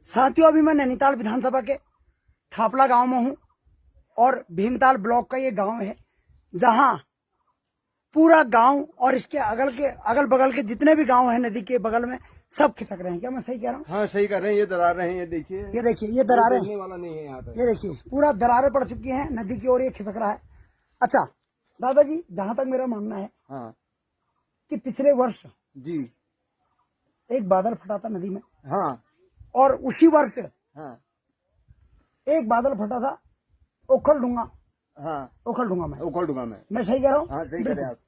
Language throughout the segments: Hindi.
साथियों, अभी मैं नैनीताल विधानसभा के थापला गांव में हूं और भीमताल ब्लॉक का ये गांव है जहां पूरा गांव और इसके अगल बगल के जितने भी गांव हैं नदी के बगल में सब खिसक रहे हैं। क्या मैं सही कह रहा हूँ? हाँ, सही कर रहे हैं। ये दरार रहे हैं, ये देखिए, ये दरारें देखने वाला नहीं है यहाँ पे। ये देखिए पूरा दरारें पड़ चुकी हैं नदी की ओर, ये खिसक रहा है। अच्छा दादाजी, जहां तक मेरा मानना है हाँ कि पिछले वर्ष जी, एक बादल फटा था नदी में, हाँ और उसी वर्ष हाँ एक बादल फटा था ओखलढुंगा हाँ, में। उखलडुगा में। मैं सही कह रहा हूँ? हाँ, सही कह रहे हैं आप।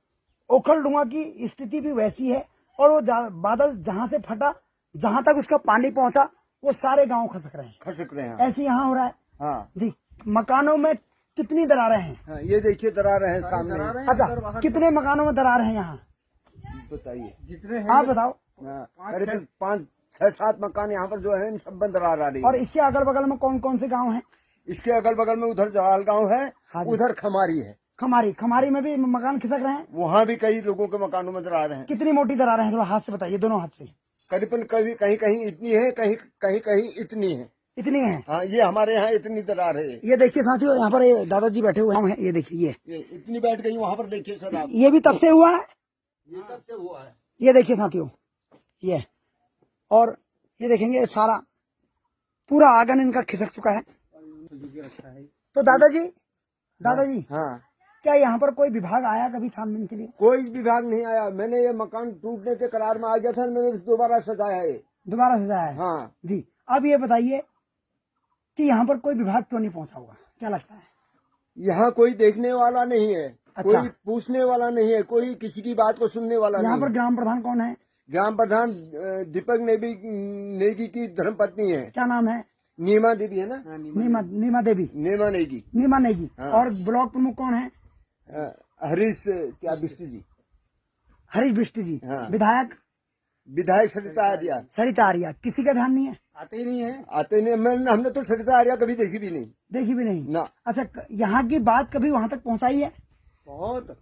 ओखलढुंगा की स्थिति भी वैसी है, और वो बादल जहां से फटा, जहां तक उसका पानी पहुंचा, वो सारे गांव खसक रहे हैं। ऐसे यहाँ हो रहा है। हाँ जी, मकानों में कितनी दरारें हैं? हाँ, ये देखिए दरार रहे हैं सामने। अच्छा, कितने मकानों में दरार हैं यहाँ? बताइए जितने हैं आप बताओ। करीब 5-6-7 मकान यहाँ पर जो है, इन सब में दरार आ रही है। और इसके अगल बगल में कौन कौन से गाँव हैं? इसके अगल बगल में उधर जवाल गांव है, हाँ जी। उधर खमारी है। खमारी में भी मकान खिसक रहे हैं। वहाँ भी कई लोगों के मकानों में दरार हैं। कितनी मोटी दरारें हैं? थोड़ा हाथ से बताइए, दोनों हाथ से। करीबन कहीं कहीं इतनी है, कहीं इतनी है। इतनी है? हाँ, ये हमारे यहाँ इतनी दरार है। ये देखिए साथियों, यहाँ पर ये दादाजी बैठे हुए हैं। ये देखिए, ये इतनी बैठ गई वहाँ पर। देखिए सर आप, ये भी तब से हुआ है। ये तब से हुआ है। ये देखिए साथियों, ये और ये देखेंगे सारा पूरा आंगन इनका खिसक चुका है। तो दादाजी हाँ, क्या यहाँ पर कोई विभाग आया कभी छानबीन के लिए? कोई विभाग नहीं आया। मैंने ये मकान टूटने के करार में आ गया था, मैंने दोबारा सजाया है। दोबारा सजाया है? हाँ जी। अब ये बताइए कि यहाँ पर कोई विभाग क्यों नहीं पहुँचा होगा, क्या लगता है? यहाँ कोई देखने वाला नहीं है। अच्छा। कोई पूछने वाला नहीं है, कोई किसी की बात को सुनने वाला नहीं यहाँ है। पर ग्राम प्रधान कौन है? ग्राम प्रधान दीपक नेगी की धर्मपत्नी है। क्या नाम है? नीमा देवी है ना? नीमा देवी। नीमा नेगी। नीमा नेगी। हाँ। और ब्लॉक प्रमुख कौन है? हरीश क्या बिष्ट जी। हरीश बिष्ट जी। हाँ। विधायक सरिता आर्या। किसी का ध्यान नहीं है? आते नहीं। हमने तो सरिता आर्या कभी देखी भी नहीं ना। अच्छा, यहाँ की बात कभी वहाँ तक पहुँचाई है? बहुत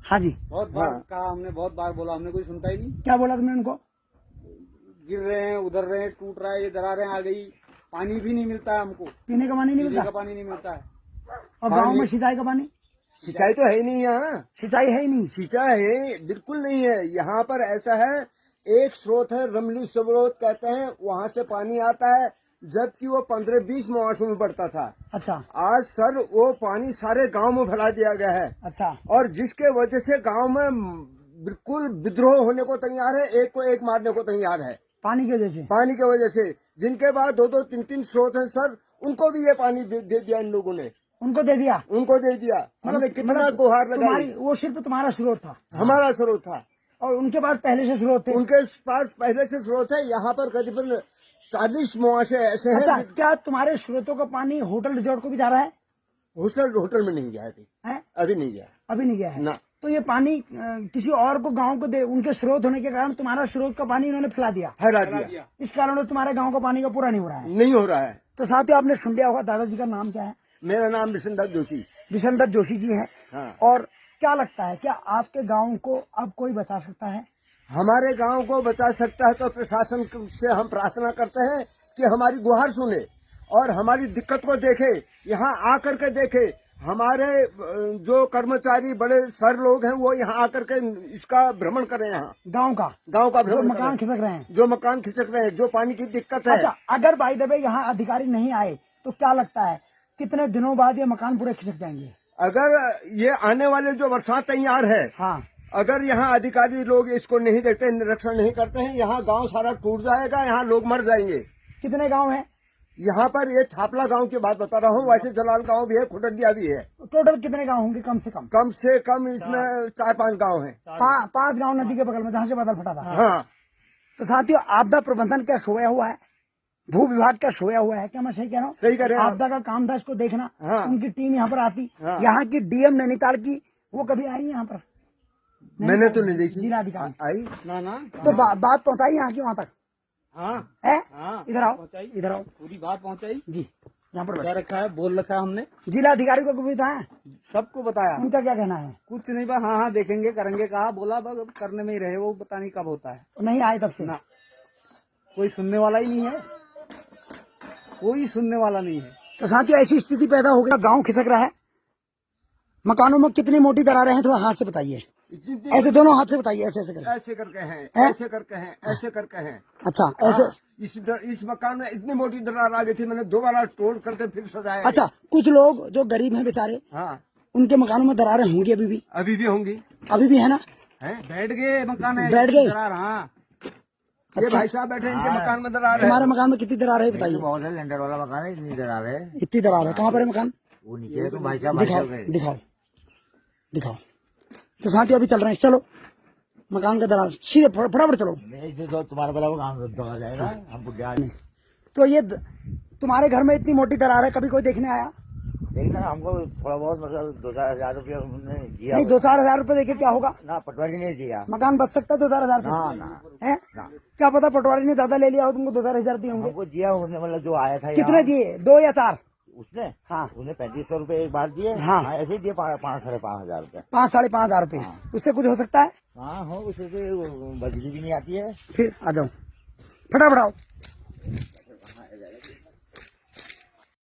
हाँ जी। बार कहा हमने, बहुत बार बोला, हमने कोई सुनता ही नहीं। क्या बोला तुमने उनको? गिर रहे हैं, उधर रहे हैं, टूट रहा है, ये दरारें आ गई, पानी भी नहीं मिलता है हमको, पीने का पानी नहीं पीने का मिलता, पानी नहीं मिलता है। और गांव में सिंचाई का पानी? सिंचाई तो है ही नहीं यहाँ। सिंचाई है ही नहीं। सिंचाई है बिल्कुल नहीं है। यहाँ पर ऐसा है, एक स्रोत है, रमली स्रोत कहते हैं, वहाँ से पानी आता है, जबकि वो 15-20 मौसम में पड़ता था। अच्छा। आज सर वो पानी सारे गांव में फैला दिया गया है। अच्छा। और जिसके वजह से गांव में बिल्कुल विद्रोह होने को तैयार है, एक को एक मारने को तैयार है। पानी की वजह से? जिनके बाद 2-2, 3-3 स्रोत हैं सर, उनको भी ये पानी दे दिया इन लोगों ने। उनको दे दिया? हमने कितना गुहार लगाई। वो सिर्फ तुम्हारा स्रोत था? हमारा स्रोत था। और उनके पास पहले से स्रोत थे? उनके पास पहले से स्रोत है। यहाँ पर करीबन 40 मुआशे ऐसे हैं। अच्छा, क्या तुम्हारे स्रोतों का पानी होटल रिजॉर्ट को भी जा रहा है? होटल में नहीं गया अभी नहीं गया है ना। तो ये पानी किसी और को गांव को दे, उनके स्रोत होने के कारण तुम्हारा स्रोत का पानी इन्होंने फैला दिया। इस कारण तुम्हारे गांव का पानी का पूरा नहीं हो रहा है। तो साथियों, आपने सुन लिया होगा। दादाजी का नाम क्या है? मेरा नाम बिशन दत्त जोशी जी है। हाँ। और क्या लगता है, क्या आपके गांव को अब कोई बचा सकता है? हमारे गांव को बचा सकता है तो प्रशासन से हम प्रार्थना करते हैं कि हमारी गुहार सुने और हमारी दिक्कत को देखे, यहाँ आकर के देखे। हमारे जो कर्मचारी बड़े सर लोग हैं, वो यहाँ आकर के इसका भ्रमण करें। यहाँ गांव का भ्रमण, मकान खिसक रहे हैं, जो पानी की दिक्कत है। अच्छा, अगर बाई द वे यहाँ अधिकारी नहीं आए तो क्या लगता है कितने दिनों बाद ये मकान पूरे खिसक जाएंगे? अगर ये आने वाले जो बरसात तैयार है, हाँ, अगर यहाँ अधिकारी लोग इसको नहीं देखते, निरीक्षण नहीं करते हैं, यहाँ गांव सारा टूट जाएगा, यहाँ लोग मर जाएंगे। कितने गांव हैं यहाँ पर? ये थापला गांव की बात बता रहा हूँ। वैसे जलाल गांव भी है, खुटडिया भी है। टोटल कितने गांव होंगे? कम से कम इसमें 4-5 गांव हैं। 5 गांव नदी के बगल में, जहाँ से बादल फटा था। हाँ। तो साथियों, आपदा प्रबंधन क्या सोया हुआ है? भू विभाग क्या सोया हुआ है? क्या मैं सही कह रहा हूँ? सही कह रहे हैं। आपदा का काम था इसको देखना। हाँ। उनकी टीम यहाँ पर आती। हाँ। यहाँ की डीएम नैनीताल की, वो कभी आई यहाँ पर? मैंने तो नहीं देखी। जिलाधिकारी आई ना। तो बात पहुँचाई यहाँ की वहाँ तक? हाँ है। हाँ, इधर आओ, पूरी बात पहुँचाई जी। यहाँ पर क्या रखा है, बोल रखा है हमने। जिलाधिकारी को भी बताया? सबको बताया। उनका क्या कहना है? कुछ नहीं, बा हाँ देखेंगे, करेंगे कहा, बोला बस करने में ही रहे, वो पता नहीं कब होता है। नहीं आए तब से ना, कोई सुनने वाला ही नहीं है। कोई सुनने वाला नहीं है। तो साथियों ऐसी स्थिति पैदा हो गई, गांव खिसक रहा है। मकानों में कितनी मोटी दरारें हैं, थोड़ा हाथ से बताइए, ऐसे दोनों हाथ से बताइए, ऐसे ऐसे करके। ऐसे करके हैं, हैं? ऐसे करके हैं, ऐसे करके हैं। अच्छा ऐसे। इस मकान में इतनी मोटी दरार आ गई थी, मैंने दोबारा तोड़ करके फिर सजाया। अच्छा, कुछ लोग जो गरीब हैं बेचारे, हाँ, उनके मकानों में दरारें होंगी अभी भी? अभी भी होंगी। अभी भी है ना? हैं? बैठ गए मकान है, बैठ गए? दरार, हाँ। ये अच्छा, भाई साहब बैठे, इनके मकान में दरार है। तुम्हारे मकान में कितनी दरार है बताइए? बहुत है, लेंटर वाला मकान है, इतनी दरार है। इतनी दरार है? कहाँ पर है मकान? वो नीचे है तो भाई साहब दिखाओ दिखाओ दिखाओ। तो साथियों अभी चल रहे हैं, चलो मकान का दरार सीधे फटाफट चलो। नहीं तो तुम्हारा वाला वो काम दौड़ा जाएगा, हम बुढ़ा तो ये तुम्हारे घर में इतनी मोटी दरार है, कभी कोई देखने आया? देखना हमको थोड़ा बहुत मतलब 2-4 रुपया उन्होंने दिया। नहीं, 2-4 हजार रुपए देखे क्या होगा? ना पटवारी ने दिया। मकान बच सकता है 2-4 हजार से? ना ना है? ना, क्या पता पटवारी ने ज्यादा ले लिया हो, तुमको 2-4 हजार दिए होंगे। हमको दिया उसने, मतलब जो आया था कितने यहाँ, दिए, 2 या 4? उसने हाँ, उसने 3500 रुपए एक बार दिए। हाँ। ऐसे ही दिए 5-5.5 हजार रुपए। 5-5.5 हजार रुपए। उससे कुछ हो सकता है? हाँ हो, उससे बजली भी नहीं आती है। फिर आ जाओ, फटाफट आओ।